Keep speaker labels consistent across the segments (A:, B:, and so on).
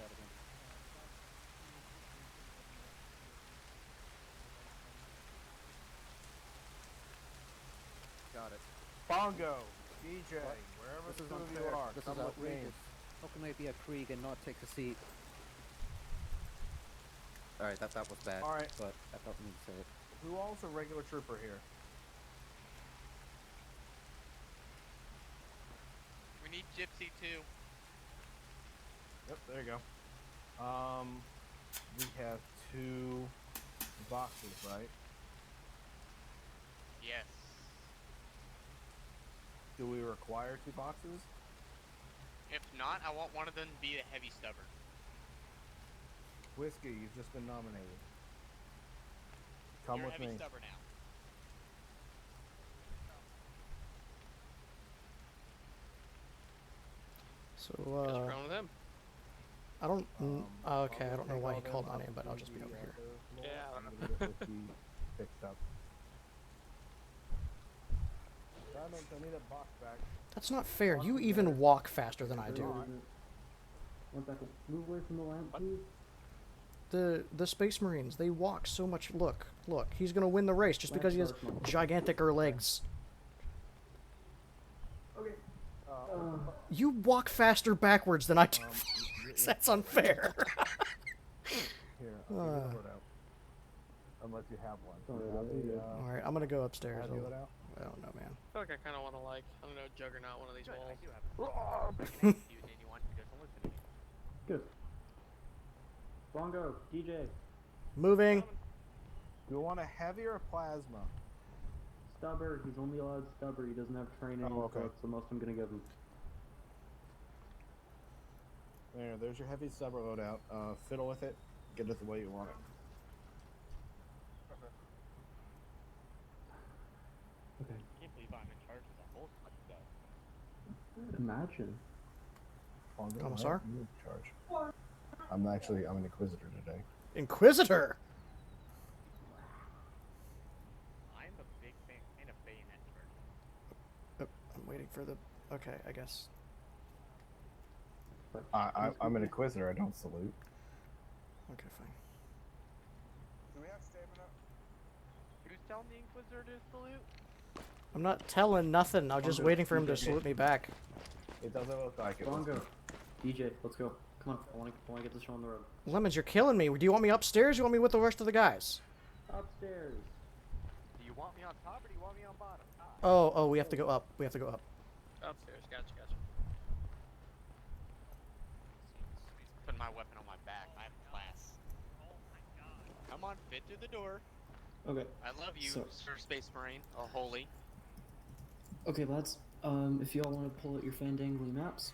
A: out again. Got it.
B: Bongo, DJ,
A: What?
B: wherever
A: This is
B: two of you
A: unfair.
B: are,
A: This
B: come
A: is
B: with me.
A: outrageous. How can I be a Krieg and not take a seat? Alright, that was bad.
B: Alright.
A: But I felt the need to say it.
B: Who owns a regular trooper here?
C: We need Gypsy too.
B: Yep, there you go. We have 2 boxes, right?
C: Yes.
B: Do we require 2 boxes?
C: If not, I want one of them to be a heavy stubber.
B: Whiskey, you've just been nominated. Come
C: You're
B: with
C: a heavy
B: me.
C: stubber now.
D: So,
E: What's wrong with him?
D: I don't. okay, I
B: I'll
D: don't know
B: take
D: why
B: all
D: he called
B: them
D: my
B: up
D: name, but I'll
B: to
D: just be
B: the
D: over here.
B: third floor.
E: Yeah, I
B: I'm
E: don't
B: gonna get whiskey picked up. Diamonds, I need a box back.
D: That's not fair. You even walk faster than I do.
F: One second. Move away from the lamp, please.
D: The Space Marines, they walk so much. Look, he's gonna win the race just because he has gigantic legs.
F: Okay.
D: You walk faster backwards than I do. That's unfair.
B: Here, I'll get the word out. Unless you have one.
F: Sorry,
D: All right, I'm gonna go upstairs.
B: Have you let out?
D: I don't know, man.
E: I feel like I kind of want to, like, I don't know, juggernaut one of these
C: Good,
E: walls.
C: I do have it. I can execute anyone who doesn't listen to me.
F: Good. Bongo, DJ,
D: Moving.
B: Do you want a heavy or a plasma?
F: stubber. He's only allowed stubber. He doesn't have training.
B: Oh, okay.
F: So that's the most I'm gonna give him.
B: There's your heavy stubber loadout. Fiddle with it. Get it the way you want it.
F: Okay.
C: I can't believe I'm in charge of the whole stuff.
F: Imagine.
D: Commissar?
B: I'm in charge. I'm an inquisitor today.
D: Inquisitor.
C: I'm a big fan of bayonet charge.
D: I'm waiting for the. Okay, I guess.
B: I'm an inquisitor. I don't salute.
D: Okay, fine.
B: Do we have stamina?
C: Who's telling the Inquisitor to salute?
D: I'm not telling nothing. I'm just
F: Bongo,
D: waiting for him to
F: DJ.
D: salute me back.
B: It doesn't look like it.
F: Bongo, DJ, let's go. Come on, I want to get this show on the road.
D: Lemons, you're killing me. Do you want me upstairs? Or you want me with the rest of the guys?
F: Upstairs.
C: Do you want me on top or do you want me on bottom?
D: Oh, we have to go up. We have to go up.
E: Upstairs, gotcha.
C: Putting my weapon on my back. I have class. Come on, fit through the door.
F: Okay.
C: I love you,
F: So-
C: Sir Space Marine. Oh, holy.
F: Okay, lads. If y'all want to pull out your fandangly maps,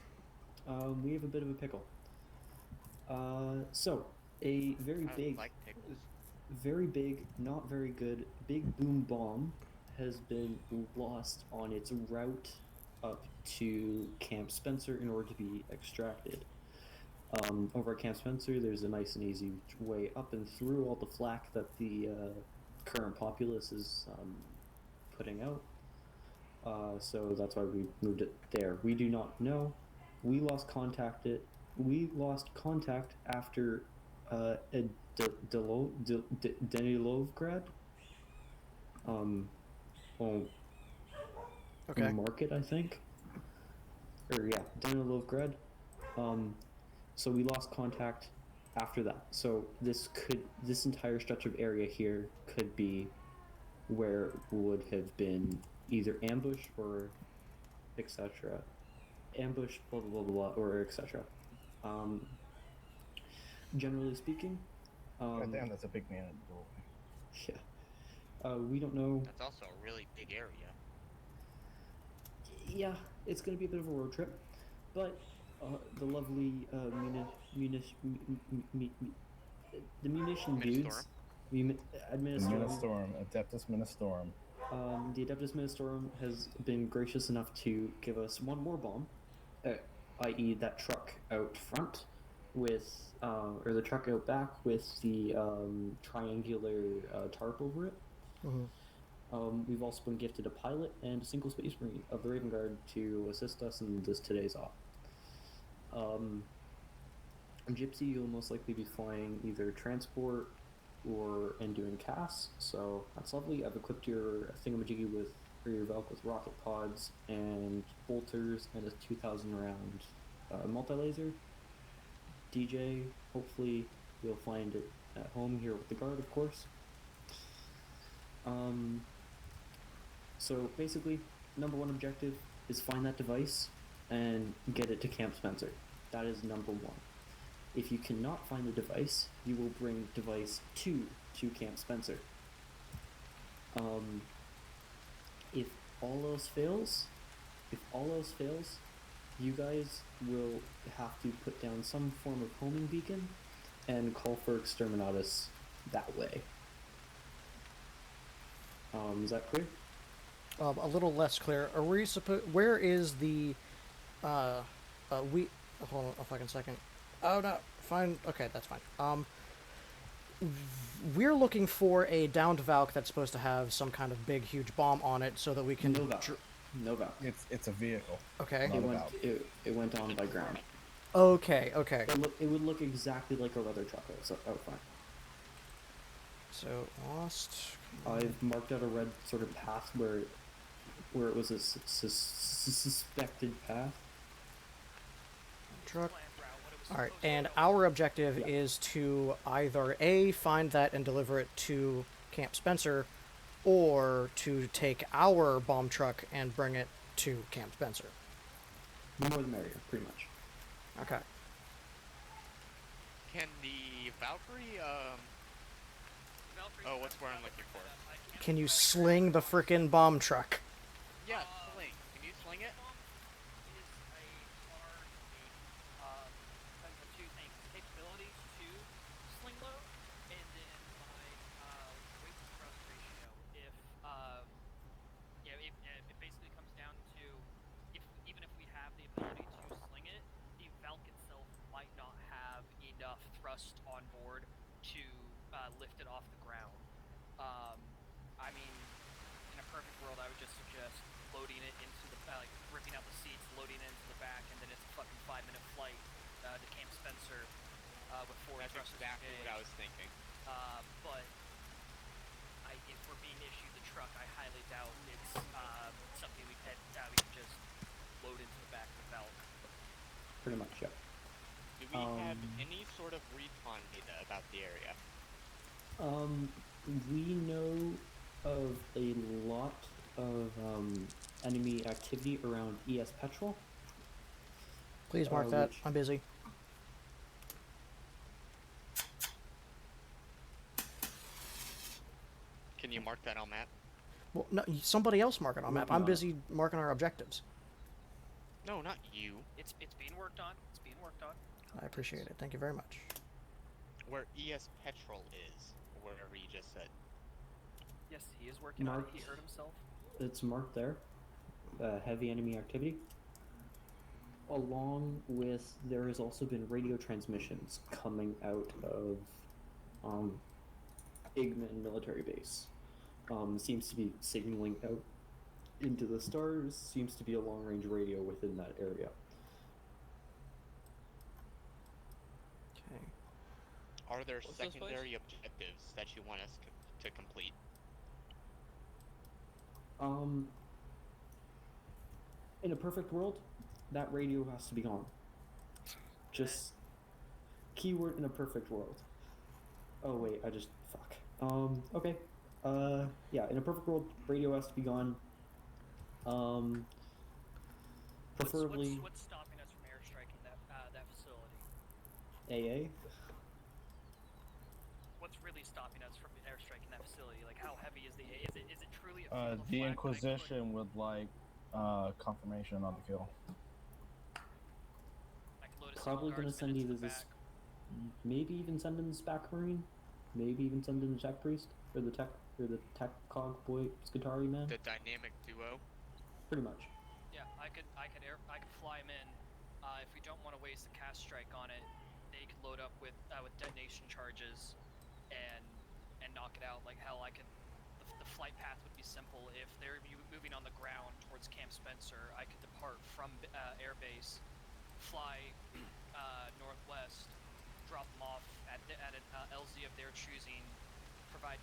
F: we have a bit of a pickle. So a very
C: I
F: big,
C: like pickles.
F: very big, not very good, big boom bomb has been lost on its route up to Camp Spencer in order to be extracted. Over at Camp Spencer, there's a nice and easy way up and through all the flak that the current populace is putting out. So that's why we moved it there. We do not know. We lost contact after Denilovgrad.
D: Okay.
F: Market, I think. Or yeah, Denilovgrad. So we lost contact after that. So this entire stretch of area here could be where would have been either ambush or etc. Ambush, blah blah blah blah, or etc. Generally speaking,
B: God damn, that's a big man in the doorway.
F: yeah. We don't know.
C: That's also a really big area.
F: Yeah, it's gonna be a bit of a road trip, but the lovely the munition dudes, Administorum.
B: Ministorum, Adeptus Ministorum.
F: The Adeptus Ministorum has been gracious enough to give us one more bomb, i.e. that truck out front with, or the truck out back with the triangular tarp over it.
D: Mm-hmm.
F: We've also been gifted a pilot and a single space marine of the Raven Guard to assist us in today's op. On Gypsy, you'll most likely be flying either transport and doing CAS, so that's lovely. I've equipped your thingamajiggy or your Valk with rocket pods and bolters and a 2,000 round multi-laser. DJ, hopefully you'll find it at home here with the guard, of course. So basically, number one objective is find that device and get it to Camp Spencer. That is number one. If you cannot find the device, you will bring device 2 to Camp Spencer. If all else fails, you guys will have to put down some form of homing beacon and call for exterminatus that way. Is that clear?
D: A little less clear. Are we where is the, hold on a fucking second. Oh, no, fine, okay, that's fine. We're looking for a downed Valk that's supposed to have some kind of big, huge bomb on it so that we can...
F: No Valk. No Valk.
B: It's a vehicle.
D: Okay.
F: It went on by ground.
D: Okay.
F: It would look exactly like a leather truck, so fine.
D: So, lost...
F: I've marked out a red sort of path where it was a suspected path.
D: Truck. Alright, and our objective is to either A, find that and deliver it to Camp Spencer, or to take our bomb truck and bring it to Camp Spencer.
F: The more the merrier, pretty much.
D: Okay.
C: Can the Valkyrie, oh, what's where I'm looking for?
D: Can you sling the frickin' bomb truck?
C: Yeah, sling. Can you sling it?
G: Two things: capabilities to sling load, and then my weight to thrust ratio. If it basically comes down to even if we have the ability to sling it, the Valk itself might not have enough thrust on board to lift it off the ground. I mean, in a perfect world, I would just suggest loading it into the ripping out the seats, loading it into the back, and then it's a fucking 5-minute flight to Camp Spencer with 4
C: That's
G: thrusters
C: exactly
G: engaged.
C: what I was thinking.
G: But if we're being issued the truck, I highly doubt it's something we can just load into the back of the Valk.
F: Pretty much, yeah.
C: Do we have any sort of recon data about the area?
F: We know of a lot of enemy activity around ES Petrol.
D: Please mark that. I'm busy.
C: Can you mark that on map?
D: Well, no, somebody else mark it on map. I'm busy marking our objectives.
C: No, not you.
G: It's being worked on. It's being worked on.
D: I appreciate it. Thank you very much.
C: Where ES Petrol is, or whatever you just said.
G: Yes, he is working on it.
F: Marked.
G: He hurt himself.
F: It's marked there. Heavy enemy activity. Along with, there has also been radio transmissions coming out of Igman military base. Seems to be signaling out into the stars. Seems to be a long-range radio within that area.
D: Okay.
C: Are there
E: What's this
C: secondary objectives that you want us to complete?
F: In a perfect world, that radio has to be gone. Just keyword in a perfect world. Oh wait, fuck. Okay. Yeah, in a perfect world, radio has to be gone. Preferably
G: What's stopping us from airstriking that facility?
F: AA.
G: What's really stopping us from airstriking that facility? Like, how heavy is the? Is it truly a field of
B: The
G: flak that I can
B: Inquisition would like confirmation of the kill.
G: I can load a
F: Probably
G: single
F: gonna
G: guardsman
F: send
G: into
F: either
G: the
F: this,
G: back.
F: maybe even send in the SPAC Marine, maybe even send in the Tech Priest or the Tech Cog Boy Skatari man.
C: The dynamic duo?
F: Pretty much.
G: Yeah, I could fly him in. If we don't want to waste a cast strike on it, they could load up with detonation charges, and knock it out. Like hell, the flight path would be simple. If they're moving on the ground towards Camp Spencer, I could depart from airbase, fly northwest, LZ of their choosing provide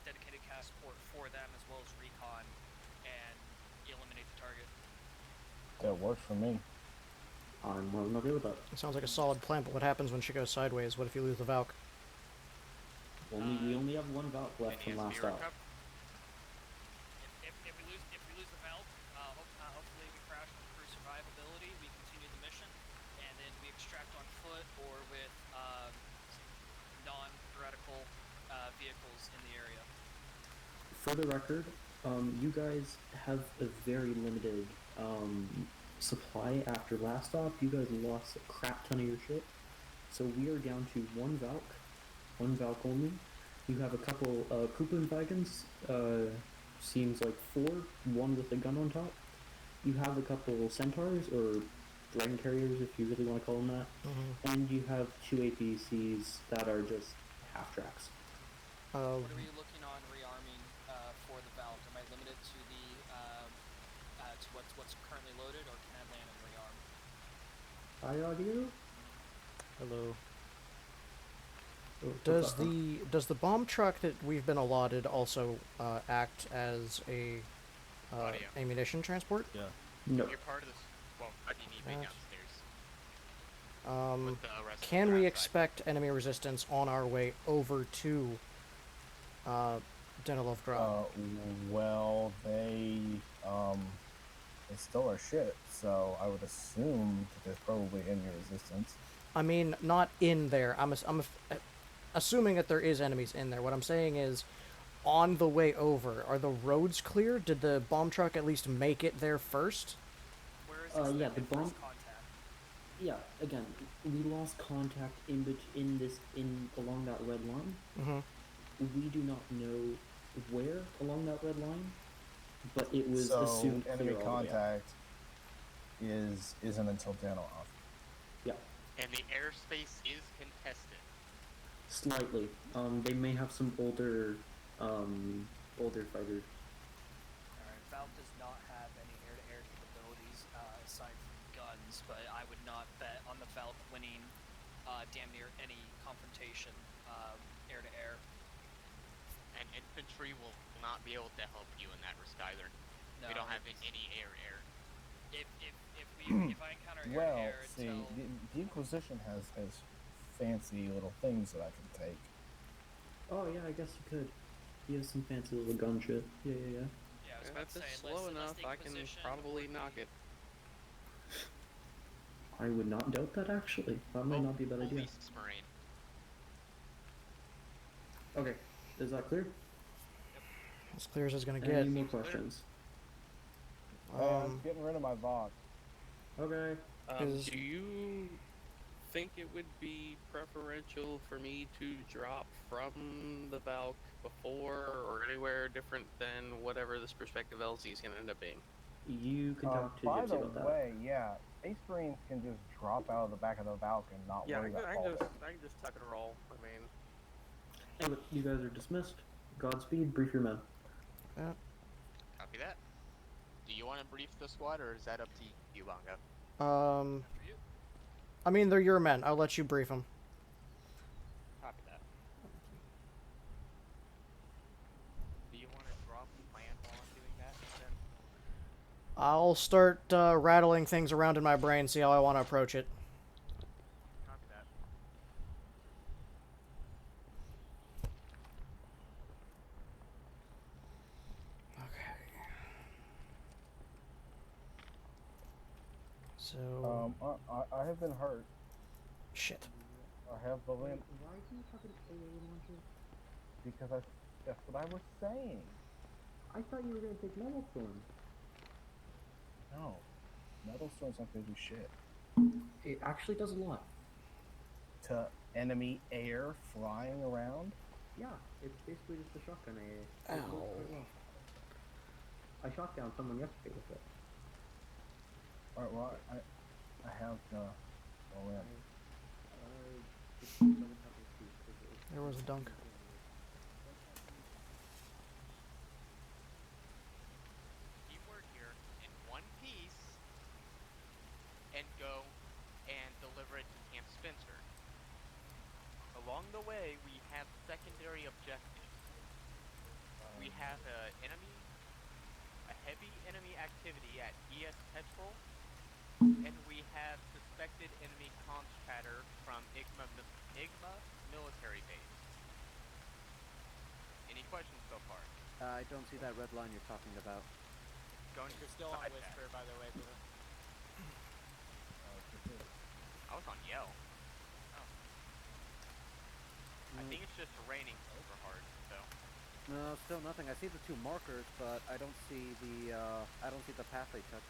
G: dedicated cast support for them as well as recon and eliminate the target.
B: That works for me.
F: I'm more than okay with that.
D: It sounds like a solid plan, but what happens when she goes sideways? What if you lose the Valk?
F: We only have one Valk left from last op.
G: If we lose the Valk, hopefully we crash with crew survivability. We continue the mission, and then we extract on foot or with non-heretical vehicles in the area.
F: For the record, you guys have a very limited supply after last op. You guys lost a crap ton of your shit, so we are down to one Valk only. You have a couple Kupun wagons, seems like 4, one with a gun on top. You have a couple Centaurs, or Dragon Carriers if you really want to call them that.
D: Mm-hmm.
F: And you have 2 APCs that are just half-tracks.
G: What are we looking on rearming for the Valk? Am I limited to the to what's currently loaded, or can I land and rearm?
F: Hi, audio.
D: Hello.
F: Oh,
D: Does the bomb truck that we've been allotted also act as a
C: Audio.
D: ammunition transport?
B: Yeah.
F: No.
C: You're part of this. Well, how do you need me
D: That-
C: downstairs? With the rest of
D: Can
C: the
D: we
C: outside.
D: expect enemy resistance on our way over to Denilovgrad?
B: Well, they stole our shit, so I would assume that there's probably enemy resistance.
D: I mean, not in there. I'm assuming that there is enemies in there. What I'm saying is, on the way over, are the roads clear? Did the bomb truck at least make it there first?
G: Where is this
F: Yeah,
G: thing
F: the
G: at
F: bomb-
G: first contact?
F: Yeah, again, we lost contact along that red line.
D: Mm-hmm.
F: We do not know where along that red line, but it was
B: So
F: assumed
B: enemy
F: clear all the way out.
B: contact isn't until Daniloff.
F: Yeah,
C: And the airspace is contested.
F: slightly. They may have some older fighters.
G: Alright, Valk does not have any air-to-air capabilities aside from guns, but I would not bet on the Valk winning damn near any confrontation air-to-air.
C: And infantry will not be able to help you in that risk either.
G: No,
C: We don't have any air.
G: if I encounter
B: Well,
G: air-to-air
B: see,
G: until
B: the Inquisition has fancy little things that I can take.
F: Oh yeah, I guess you could. You have some fancy little gun shit. Yeah.
G: yeah, I was about
E: If
G: to say
E: it's
G: unless
E: slow enough,
G: the
E: I can
G: Inquisition
E: probably
G: or
E: knock
G: the-
E: it.
F: I would not doubt that actually. That might not be a bad idea.
C: Police Marine.
F: Okay, is that clear?
D: As clear as it's gonna
F: Any
D: get.
F: more questions?
B: I'm getting rid of my Vox.
F: Okay.
D: Is-
E: Do you think it would be preferential for me to drop from the Valk before or anywhere different than whatever this perspective LZ is going to end up being?
F: You can talk to
B: By
F: Gypsy
B: the
F: about that.
B: way, yeah, Ace Marines can just drop out of the back of the Valk and not
E: Yeah,
B: worry about
E: I
B: falling.
E: can just tuck and roll. I mean,
F: Anyway, you guys are dismissed. Godspeed. Brief your men.
C: Copy that. Do you want to brief the squad, or is that up to you, Bongo?
G: For you?
D: I mean, they're your men. I'll let you brief them.
C: Copy that. Do you want to drop the plan while I'm doing that? Then?
D: I'll start rattling things around in my brain, see how I want to approach it.
C: Copy that.
D: Okay. So,
B: I have been hurt.
D: shit.
B: I have the limp
F: Why do you have an AA launcher?
B: because that's what I was saying.
F: I thought you were gonna take Metal Storm.
B: No, Metal Storm's not gonna do shit
F: It actually does a lot.
B: to enemy air flying around.
F: Yeah, it's basically just a shotgun AA.
D: Ow.
F: It works very well. I shot down someone yesterday with it.
B: All right, well, I have the limp.
D: There was a dunk.
C: Keyword here in one piece, and go and deliver it to Camp Spencer. Along the way, have secondary objectives. We have a heavy enemy activity at ES Petrol, and we have suspected enemy comms chatter from Igma military base. Any questions so far?
A: I don't see that red line you're talking about.
C: Going
H: You're still on Whisper, by the way, Blue.
C: I was on Yell. Oh. I think it's just raining super hard, so.
A: No, still nothing. I see the 2 markers, but I don't see the path they took.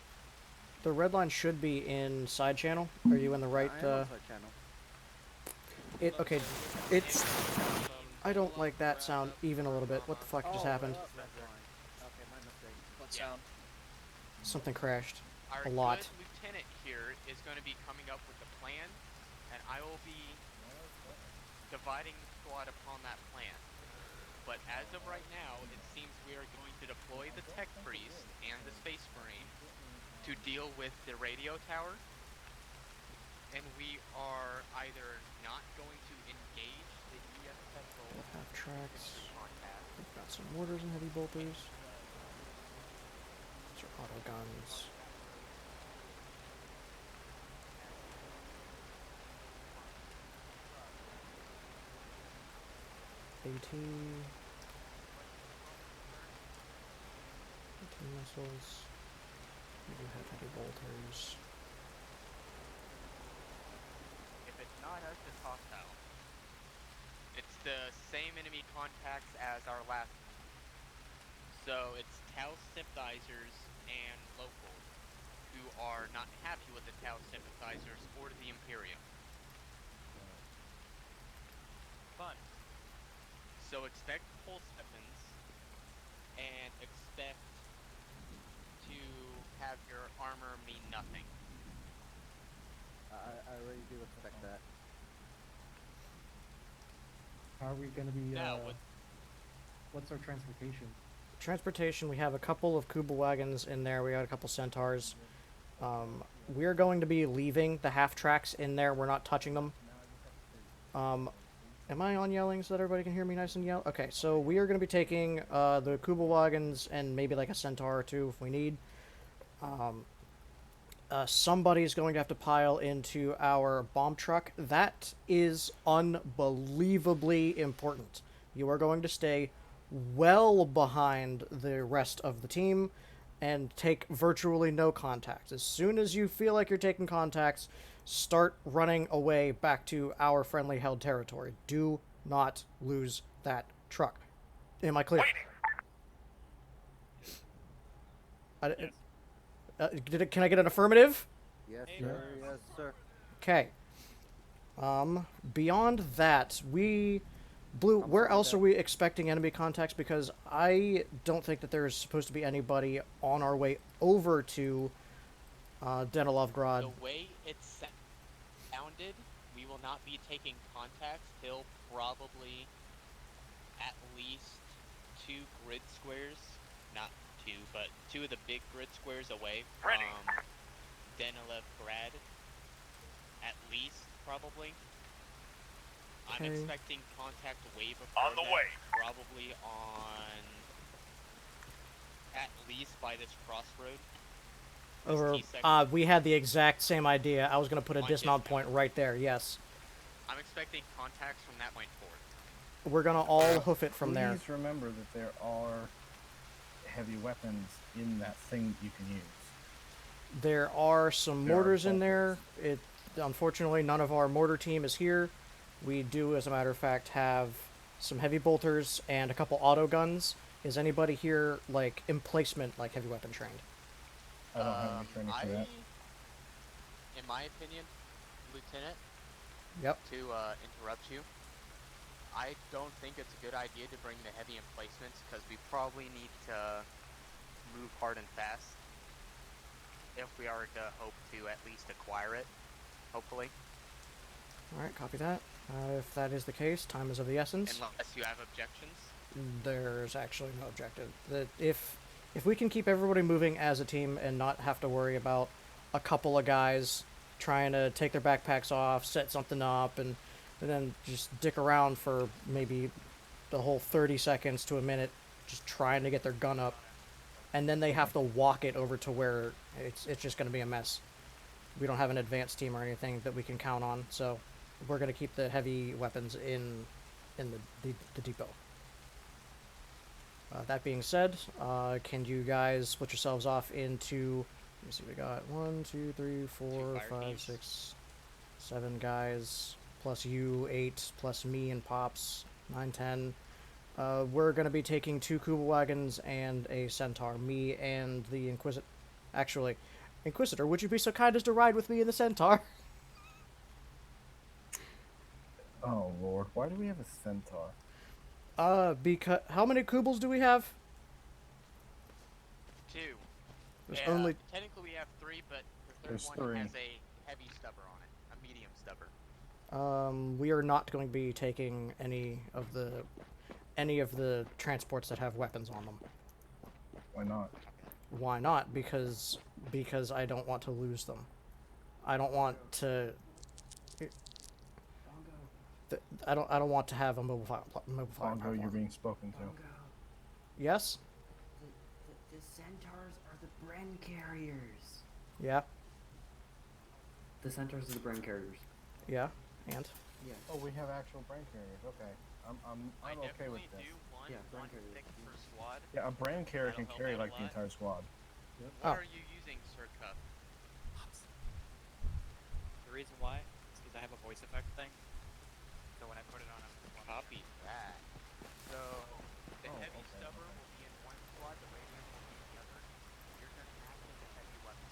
D: The red line should be in side channel. Are you in the right?
A: I am on side channel.
D: Okay. It's. I don't like that sound even a little bit. What the fuck just happened?
A: Okay, my mistake.
G: What
C: Yeah.
G: sound?
D: Something crashed.
C: Our
D: A lot.
C: good lieutenant here is going to be coming up with a plan, and I will be dividing the squad upon that plan. But as of right now, it seems we are going to deploy the Tech Priest and the Space Marine to deal with the radio tower, and we are either not going to engage the ES Petrol
D: Half tracks.
C: contact.
D: We've got some mortars and heavy bolters. These are auto guns. AT. Missiles. We do have heavy bolters.
C: If it's not us, it's hostile. It's the same enemy contacts as our last. So it's Tau sympathizers and locals who are not happy with the Tau sympathizers or the Imperium.
G: Fun.
C: So expect pulse weapons and expect to have your armor mean nothing.
A: I really do expect that.
I: How are we going to be,
C: Now, with
I: what's our transportation?
D: Transportation, we have a couple of Kuba wagons in there. We got a couple Centaurs. We're going to be leaving the half tracks in there. We're not touching them. Am I on yelling so that everybody can hear me nice and yell? Okay, so we are going to be taking the Kuba wagons and maybe like a Centaur or 2 if we need. Somebody's going to have to pile into our bomb truck. That is unbelievably important. You are going to stay well behind the rest of the team and take virtually no contacts. As soon as you feel like you're taking contacts, start running away back to our friendly held territory. Do not lose that truck. Am I clear? Can I get an affirmative?
A: Yes,
I: Yeah.
A: sir. Yes, sir.
D: Okay. Beyond that, Blue, where else are we expecting enemy contacts? Because I don't think that there is supposed to be anybody on our way over to Denilovgrad.
C: the way it's sounded, we will not be taking contacts till probably at least 2 grid squares, not 2, but 2 of the big grid squares away from Denilevgrad, at least, probably. I'm
D: Okay.
C: expecting contact way before
J: On the
C: that,
J: way.
C: probably on at least by this crossroad. This
D: Over.
C: T-section.
D: We had the exact same idea. I was going to put a
C: On
D: dismount
C: dismount.
D: point right there. Yes.
C: I'm expecting contacts from that point forward.
D: We're going to all hoof it from there.
B: Please remember that there are heavy weapons in that thing you can use.
D: There are some
B: There are
D: mortars in there.
B: bolters.
D: Unfortunately, none of our mortar team is here. We do, as a matter of fact, have some heavy bolters and a couple auto guns. Is anybody here, like, emplacement, like, heavy weapon trained?
B: I don't have any training for that.
C: In my opinion, Lieutenant,
D: Yep.
C: to interrupt you, I don't think it's a good idea to bring the heavy emplacements because we probably need to move hard and fast if we are to hope to at least acquire it, hopefully.
D: Alright, copy that. If that is the case, time is of the essence.
C: Unless you have objections.
D: There's actually no objective. If we can keep everybody moving as a team and not have to worry about a couple of guys trying to take their backpacks off, set something up, and and then just dick around for maybe the whole 30 seconds to a minute, just trying to get their gun up, and then they have to walk it over to where it's just going to be a mess. We don't have an advanced team or anything that we can count on, so we're going to keep the heavy weapons in the depot. That being said, can you guys split yourselves off into, let me see, we got 1, 2, 3, 4, 5, 6, 7 guys, plus you, 8, plus me and Pops, 9, 10. We're going to be taking 2 Kuba wagons and a Centaur, me and the Inquisitor. Actually, Inquisitor, would you be so kind as to ride with me in the Centaur?
B: Oh lord, why do we have a centaur?
D: Because how many Kubals do we have?
C: 2.
D: There's only
C: Technically we have 3, but the third
B: There's
C: one
B: 3.
C: has a heavy stubber on it, a medium stubber.
D: we are not going to be taking any of the transports that have weapons on them.
B: Why not?
D: Why not? Because I don't want to lose them. I don't want to. I don't want to have a mobile
B: Bongo,
D: firepower.
B: you're being spoken to.
D: Yes.
F: The centaurs are the Bren carriers.
D: Yeah.
F: The centaurs are the Bren carriers.
D: Yeah. And.
F: Yeah.
B: Oh, we have actual brain carriers. Okay, I'm okay with this.
C: Do one,
F: Yeah,
C: one
F: Bren carriers.
C: pick per squad.
B: Yeah, a brain carrier can
C: That'll help
B: carry
C: out a
B: like the
C: lot.
B: entire squad.
F: Yep.
C: What
D: Oh.
C: are you using, Sir Cuff?
H: The reason why is because I have a voice effect thing. So when I put it on, I'm
C: Copy that. So, the
B: Oh,
C: heavy
B: okay,
C: stubber
B: okay.
C: will be in one squad, the radio will be in the other. You're going to act as a heavy weapon.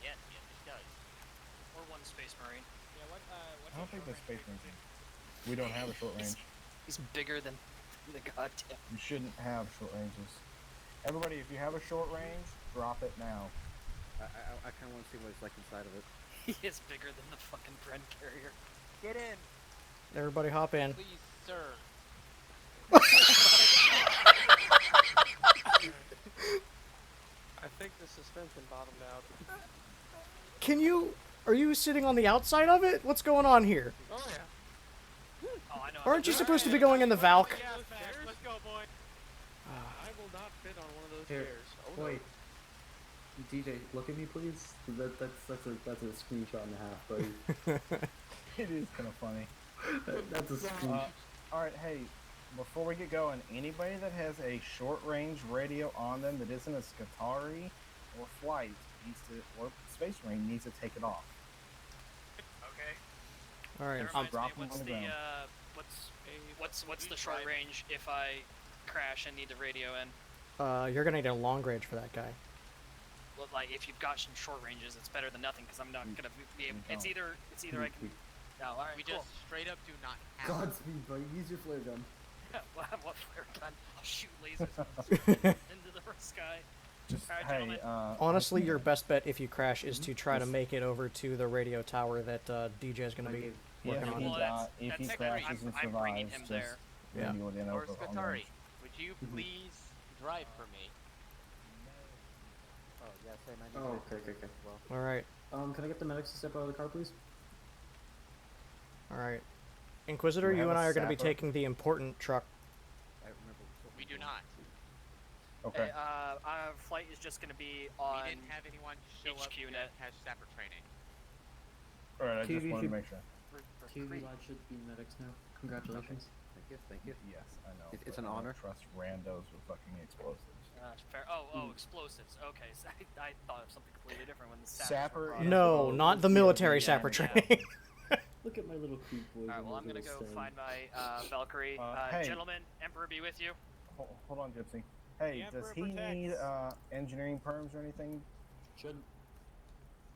C: Yes, yes, it does.
G: Or one Space Marine.
H: Yeah, what's
B: I don't think the space range. We don't have a short range.
G: He's bigger than the goddamn.
B: You shouldn't have short ranges. Everybody, if you have a short range, drop it now.
A: I kind of want to see what it's like inside of it.
G: He is bigger than the fucking Bren carrier.
C: Get in,
D: Everybody hop in.
C: please, sir.
E: I think the suspension bottomed out.
D: Are you sitting on the outside of it? What's going on here?
E: Oh yeah.
G: Oh, I know.
D: Aren't you supposed to be going in the Valk?
C: Let's go, boy.
E: I will not fit on one of those
F: Here,
E: chairs. Oh,
F: wait. DJ, look at me, please. That's a screenshot and a half, buddy.
B: It is kind of funny.
F: That's a screenshot.
B: Alright, hey, before we get going, anybody that has a short range radio on them that isn't a Scutari or flight needs to, or Space Marine needs to take it off.
G: Okay.
D: All right.
G: That reminds me,
B: drop 'em
G: what's
B: on the
G: the
B: ground.
G: what's the short range if I crash and need the radio in?
D: You're gonna need a long range for that guy.
G: Well, like if you've got some short ranges, it's better than nothing because I'm not gonna be able. It's
B: don't.
G: either I can. No, all right,
C: We
G: cool.
C: just straight up do not have.
F: Godspeed, buddy. Use your flare gun.
G: what flare gun? I'll shoot lasers into the sky.
B: Just,
G: Alright,
B: hey,
G: gentlemen.
D: Honestly, your best bet if you crash is to try to make it over to the radio tower that DJ is gonna be
F: Okay.
D: working
B: if
D: on.
B: he,
G: Well,
B: if he
G: that's
B: crashes and
G: I'm bringing
B: survives,
G: him
B: just
G: there.
D: Yeah.
B: radio it in
C: Or
B: over on
C: Scutari,
B: range.
C: would you please drive for me?
A: Oh yeah, same. I need
F: Oh,
A: that
F: okay.
A: as well.
D: All right,
F: Can I get the medics to step out of the car, please?
D: all right. Inquisitor,
B: Do we
D: you
B: have
D: and
B: a
D: I are gonna be
B: sapper?
D: taking the important truck.
A: I remember.
C: We do not.
B: Okay.
G: Flight is just gonna be
C: We
G: on.
C: didn't have anyone show up
G: HQ
C: that
G: net.
C: has sapper training.
B: Alright, I just
F: TV
B: wanted to
F: should-
B: make sure.
C: For
F: TV
C: Crete.
F: Lodge should be medics now. Congratulations.
A: Thank you.
B: Yes, I know.
A: It's
B: but
A: an
B: I don't
A: honor.
B: Trust randos with fucking explosives.
G: Fair. Oh, explosives. Okay, so I thought of something completely different when the
B: Sapper
G: were
B: is-
D: No, not the military sapper
G: yeah.
D: training.
F: Look at my little cute boys.
G: Alright,
F: and
G: well,
F: my
G: I'm gonna
F: little
G: go
F: stand.
G: find my Valkyrie.
B: Hey.
G: Gentlemen, Emperor be with you.
B: Hold on, Gypsy. Hey,
H: The
B: does
H: Emperor
B: he need engineering perms or anything?
F: Shouldn't.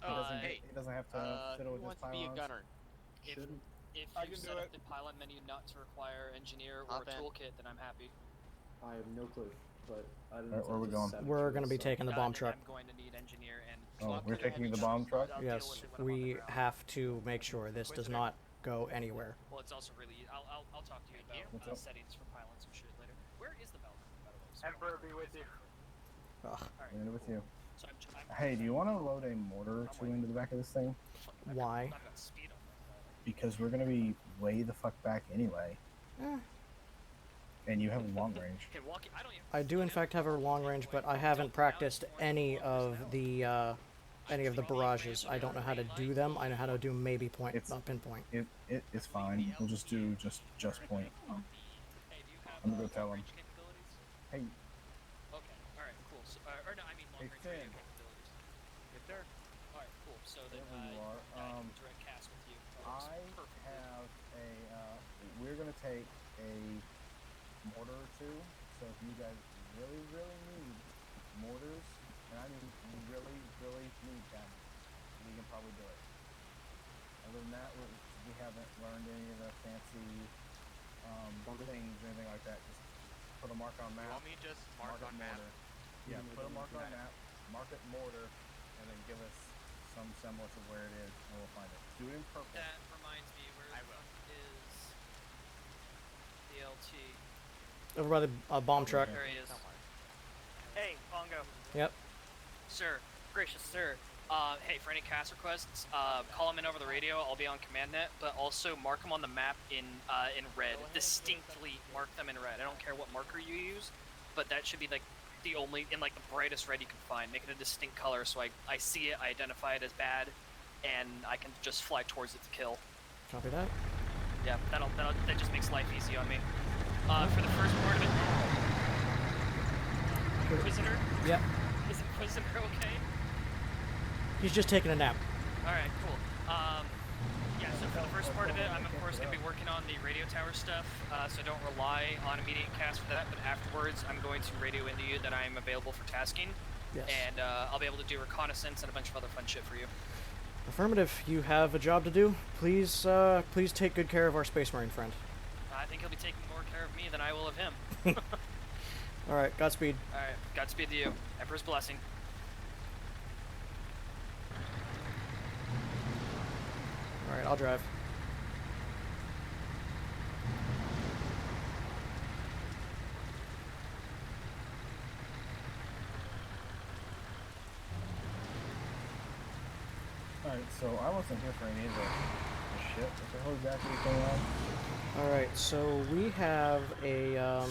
C: Hey,
B: He doesn't have to fiddle
C: who
B: with his
C: wants to be a
B: pylons?
C: gunner?
G: If,
F: Shouldn't.
G: if
H: I
G: you
H: can
G: set
H: do
G: up
H: it.
G: the pilot menu not to require engineer or
C: Hop
G: a
C: in.
G: toolkit, then I'm happy.
F: I have no clue, but I don't
B: Alright, where are we going?
D: We're gonna be taking the bomb
G: Then
D: truck.
G: I'm going to need engineer and
B: Oh, we're taking the bomb truck?
G: I'll deal
D: Yes,
G: with it when I'm on the
D: we
G: ground.
D: have to make sure this does not go anywhere.
G: Well, it's also really. I'll talk to you
C: Thank
G: about
B: you.
G: settings for piloting some shit later. Where is the Valkyrie, by the way? So
J: Emperor be with you.
D: Ugh,
G: Alright,
B: I'm with
G: cool.
B: you.
G: So
B: Hey, do you want to load a mortar or two into the back of this thing?
D: why?
G: I've got speed on that.
B: Because we're gonna be way the fuck back anyway.
D: Eh,
B: And you have long range.
G: Okay, walking. I don't even.
D: I do in fact have a long range, but I haven't practiced any of the barrages. I don't know how to do them. I know how to do maybe pinpoint.
B: It's fine. We'll just do just point.
G: Hey, do you have
B: I'm gonna go tell him.
G: range capabilities?
B: Hey,
G: Okay. All right. Cool. So, or no, I mean long
B: Hey,
G: range
B: Finn.
G: radio capabilities.
C: Yes, sir.
G: All right. Cool. So then
B: Wherever you are,
G: I can direct cast with you. That works
B: I
G: perfectly.
B: have a. We're gonna take a mortar or two. So if you guys really need mortars, and I mean really need them, we can probably do it. Other than that, we haven't learned any of the fancy things or anything like that. Just put a mark on
C: You
B: map.
C: want me to just mark on map?
B: mortar. Yeah, put a mark on map, mark it mortar, and then give us some semblance of where it is, and we'll find it. Do it in purple.
G: That reminds me. Where
C: I
G: the
C: will.
G: fuck is the LT?
D: Over by the bomb truck.
G: There he is.
C: Somewhere.
J: Hey, Pongo.
D: Yep.
G: Sir, gracious sir. Hey, for any cast requests, call them in over the radio. I'll be on command net, but also mark them on the map in red. Distinctly mark them in red. I don't care what marker you use, but that should be like the only in like the brightest red you can find. Make it a distinct color so I see it, I identify it as bad, and I can just fly towards it to kill.
D: Copy that.
G: Yeah, that just makes life easy on me. For the first part of it, Inquisitor.
D: Yep.
G: Is Inquisitor okay?
D: He's just taking a nap.
G: Alright, cool. Yeah, so for the first part of it, I'm of course going to be working on the radio tower stuff, so don't rely on immediate cast for that, but afterwards I'm going to radio into you that I'm available for tasking,
D: Yes.
G: and I'll be able to do reconnaissance and a bunch of other fun shit for you.
D: Affirmative. You have a job to do. Please take good care of our Space Marine friend.
G: I think he'll be taking more care of me than I will of him.
D: All right. Godspeed.
G: Alright, Godspeed to you. Emperor's blessing.
D: All right. I'll drive.
B: Alright, so I wasn't here for any of the shit. What the hell exactly is going on?
D: All right. So we have a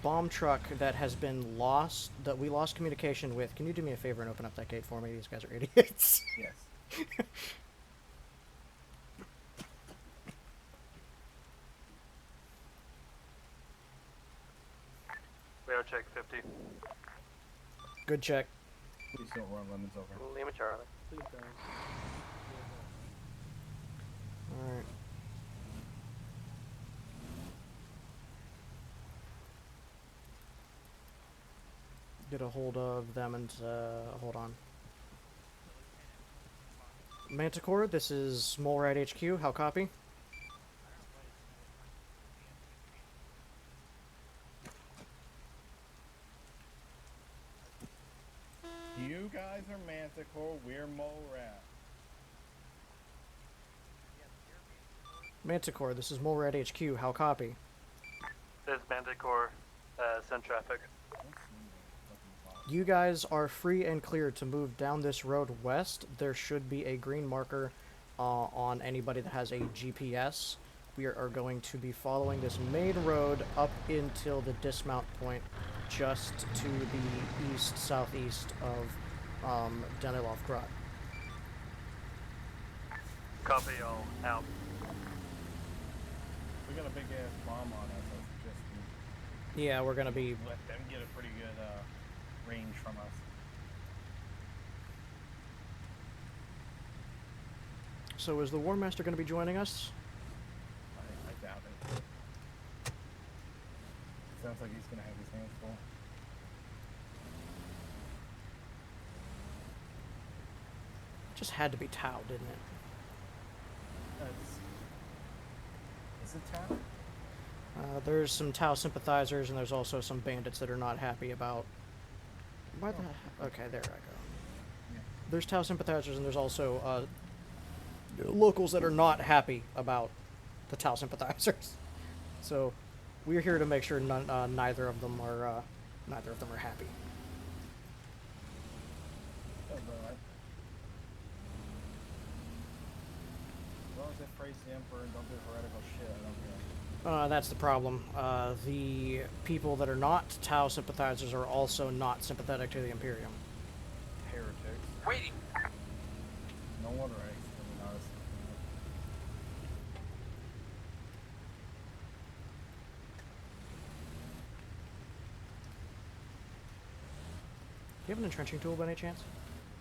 D: bomb truck that has been lost. That we lost communication with. Can you do me a favor and open up that gate for me? These guys are idiots.
B: Yes.
J: Radar check 50.
D: Good check.
B: Please don't run lemons over.
J: Lima Charlie.
D: All right. Get a hold of them and hold on. Manticore, this is Molrad HQ. How copy?
B: You guys are Manticore, we're Mole Rat.
D: Manticore, this is Molrad HQ. How copy?
J: This is Manticore. Send traffic.
D: You guys are free and clear to move down this road west. There should be a green marker on anybody that has a GPS. We are going to be following this main road up until the dismount point just to the east-southeast of Danilov Grot.
J: Copy all. Out.
B: We got a big ass bomb on us. I suggest we
D: Yeah, we're going to be...
B: let them get a pretty good range from us.
D: So is the War Master going to be joining us?
B: I doubt it. Sounds like he's gonna have his hands full.
D: Just had to be Tau, didn't it?
B: Is it town?
D: There's some Tau sympathizers, and there's also some bandits that are not happy about... Why the... Okay, there I go. there's Tau sympathizers, and there's also locals that are not happy about the Tau sympathizers. So we're here to make sure neither of them are happy.
B: Sounds about right. As long as they praise the Emperor and don't do heretical shit, I don't care.
D: That's the problem. The people that are not Tau sympathizers are also not sympathetic to the Imperium.
B: Heretics.
H: Waiting.
B: No wonder I mean, honestly.
D: Do you have an entrenching tool by any chance?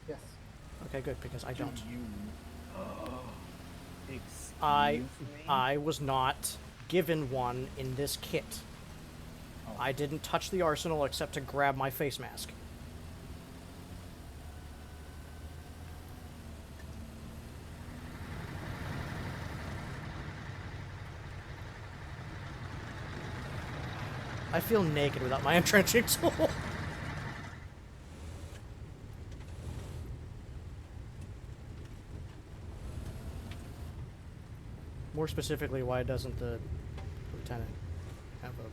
B: Yes.
D: Okay, good, because I don't.
B: Do you... Excuse
D: I
B: me?
D: was not given one in this kit.
B: Oh.
D: I didn't touch the arsenal except to grab my face mask. I feel naked without my entrenching tool. More specifically, why doesn't the lieutenant have a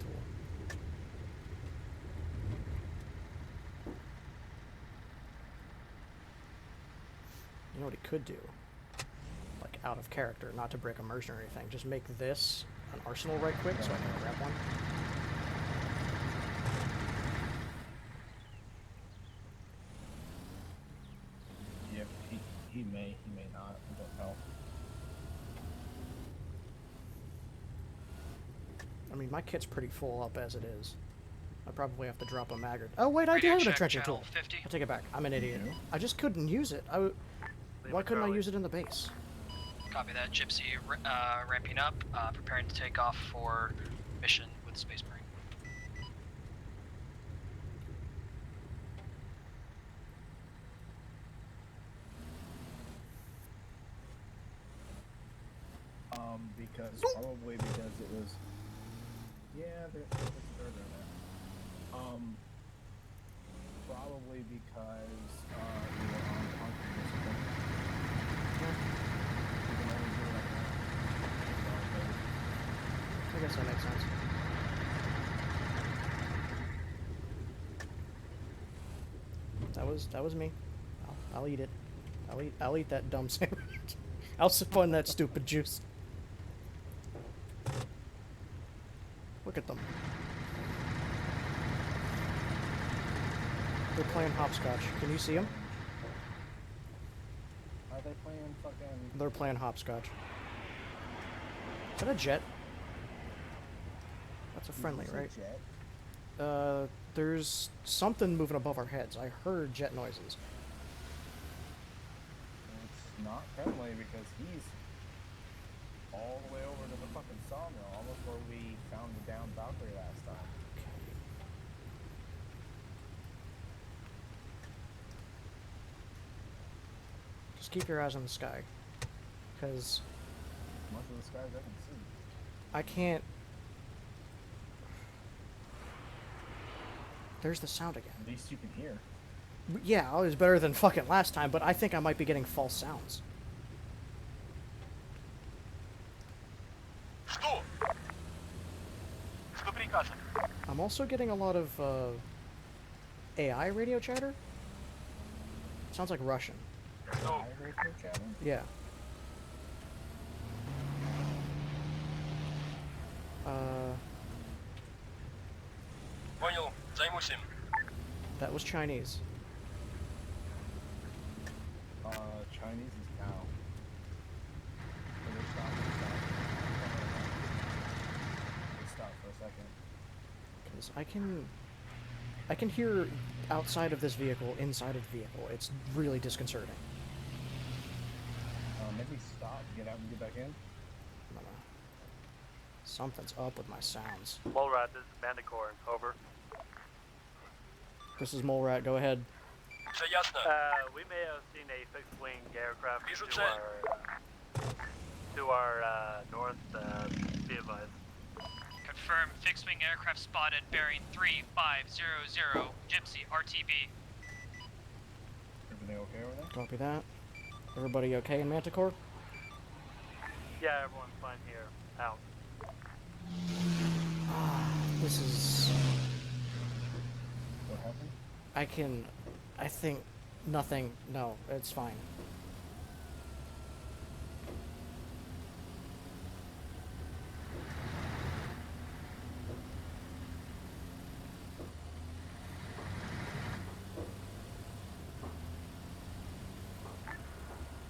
D: tool? You know what he could do? Like, out of character, not to break immersion or anything. Just make this an arsenal right quick so I can grab one.
B: Yep, he may not. I don't know.
D: I mean, my kit's pretty full up as it is. I probably have to drop a maggot. Oh, wait, I do have an entrenching tool.
G: 50.
D: I take it back. I'm an idiot.
B: do?
D: I just couldn't use it. Why couldn't I use it in the base?
G: Copy that. Gypsy ramping up, preparing to take off for mission with Space Marine.
B: Probably because it was... Yeah, there's a third in there. Probably because we were on concrete discipline. We can only do like that.
D: I guess that makes sense. That was me. I'll eat it. I'll eat that dumb sandwich. I'll sip on that stupid juice. Look at them. They're playing hopscotch. Can you see them?
B: Are they playing fucking...
D: They're playing hopscotch. Is that a jet? That's a friendly,
B: Is it
D: right?
B: Jet?
D: There's something moving above our heads. I heard jet noises.
B: It's not friendly because he's all the way over to the fucking sawmill, almost where we found the downed Valkyrie last time.
D: Just keep your eyes on the sky, because
B: Much of the skies I can see.
D: I can't... There's the sound again.
B: At least you can hear.
D: Yeah, it was better than fucking last time, but I think I might be getting false sounds. I'm also getting a lot of AI radio chatter. Sounds like Russian.
B: I heard her chatting.
D: Yeah. That was Chinese.
B: Chinese is cow. So they stopped for a second.
D: Because I can hear outside of this vehicle, inside of the vehicle. It's really disconcerting.
B: Maybe stop, get out and get back in.
D: I don't know. Something's up with my sounds.
J: Molrat, this is Bandicore. Over.
D: This is Mole Rat, go ahead.
J: We may have seen a fixed-wing aircraft to our north. Be advised.
G: Confirm fixed-wing aircraft spotted bearing 3500. Gypsy RTB.
B: Everything
D: Copy that. Everybody okay in Manticore?
J: Yeah, everyone's fine here. Out.
D: This is...
B: What happened?
D: I think nothing. No, it's fine.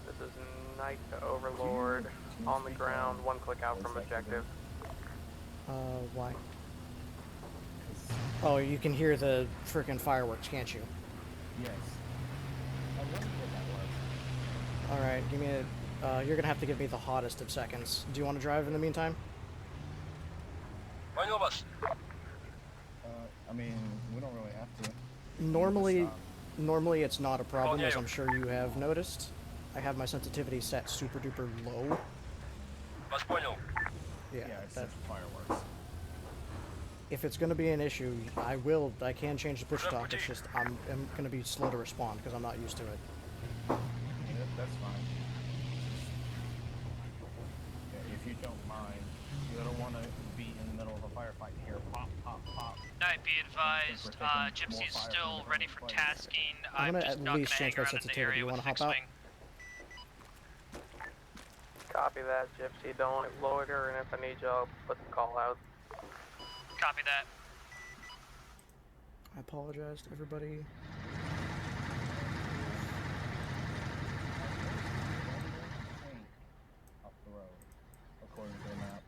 K: This is Knight to Overlord on the ground, 1 click out from objective.
D: Why? Oh, you can hear the frickin' fireworks, can't you?
B: Yes. I wondered what that was.
D: Alright, give me a... you're gonna have to give me the hottest of seconds. Do you want to drive in the meantime?
B: I mean, we don't really have to.
D: Normally it's not a problem, as I'm sure you have noticed. I have my sensitivity set super duper low. Yeah,
B: It's just fireworks.
D: if it's gonna be an issue, I can change the push talk. It's just I'm gonna be slow to respond because I'm not used to it.
B: Yeah, that's fine. Yeah, if you don't mind, you don't want to be in the middle of a firefight and hear pop, pop, pop.
G: Night, be advised, Gypsy's still ready for tasking.
D: I'm gonna
G: just
D: at
G: not
D: least
G: gonna
D: change
G: hang
D: my
G: around in the
D: sensitivity.
G: area
D: You
G: with
D: wanna
G: a
D: hop
G: fixed
D: out?
G: wing.
K: Copy that, Gypsy. Don't loiter, and if I need you, I'll put the call out.
G: Copy that.
D: I apologize to everybody.
B: Up the road, according to the map.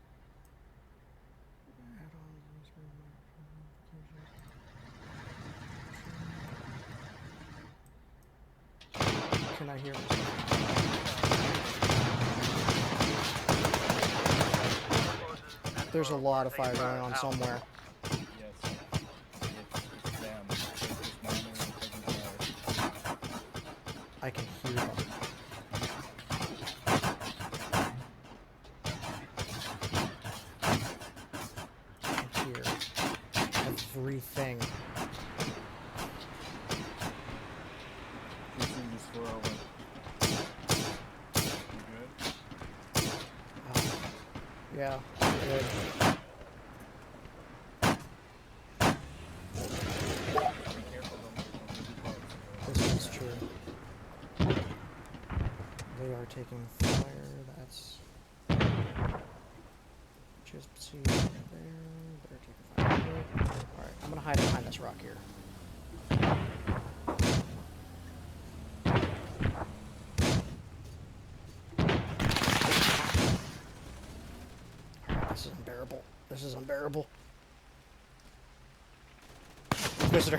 D: Can I hear this? There's a lot of fire going on somewhere.
B: Yes, it's them. It's not me taking fire.
D: I can hear them. I can hear everything.
B: You can just throw over. You good?
D: Yeah, good.
B: Be careful, don't be close.
D: This is true. They are taking fire. That's just see there. They're taking fire. All right, I'm gonna hide behind this rock here. This is unbearable. This is unbearable. Visitor.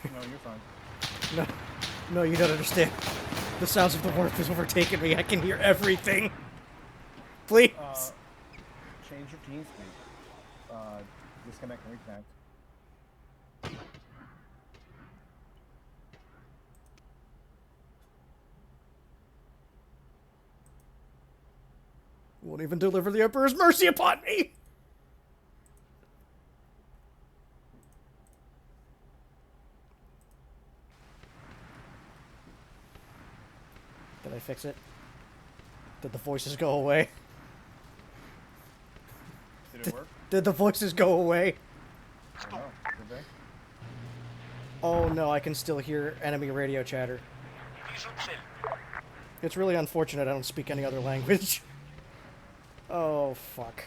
B: No, you're fine.
D: No, no, you don't understand. The sounds of the warp has overtaken me. I can hear everything. Please.
B: Change your team speed. Disconnect and reconnect.
D: Won't even deliver the Emperor's mercy upon me. Did I fix it? Did the voices go away?
B: Did it work?
D: Did the voices go away?
B: I don't know. Did they?
D: Oh no, I can still hear enemy radio chatter. It's really unfortunate I don't speak any other language. Oh, fuck.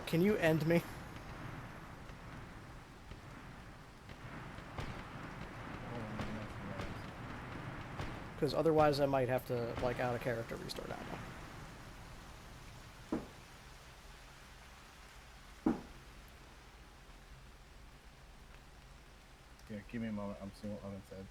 D: Can you end me? Because otherwise I might have to, like, out of character restart ammo.
B: Yeah, give me a moment. I'm seeing what Owen said.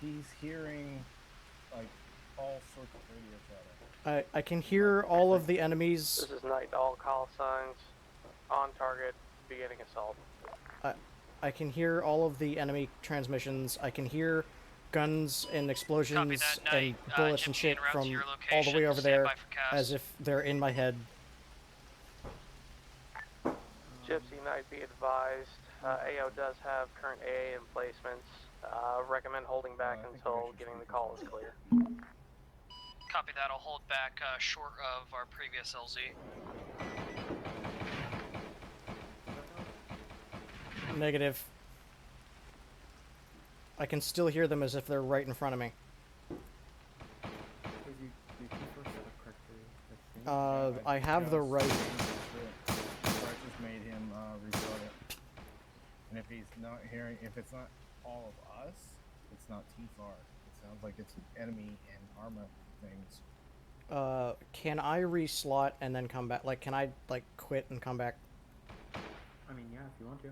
B: He's hearing, like, all sorts of radio chatter.
D: I can hear all of the enemies.
K: This is Night, all call signs. On target, beginning assault.
D: I can hear all of the enemy transmissions. I can hear guns and explosions
G: that, Knight.
D: and bullets and
G: Gypsy
D: shit
G: en route to
D: from
G: your
D: all the way
G: location.
D: over
G: Stand
D: there
G: by for cast.
D: as if they're in my head.
K: Gypsy Knight, be advised. AO does have current AA emplacements. Recommend holding back until getting the call is clear.
G: Copy that. I'll hold back short of our previous LZ.
D: Negative. I can still hear them as if they're right in front of me. I have the right.
B: I just made him restart it. And if he's not hearing, if it's not all of us, it's not too far. It sounds like it's enemy and armor things.
D: Can I reslot and then come back? Like, can I, like, quit and come back?
F: I mean, yeah, if you want to.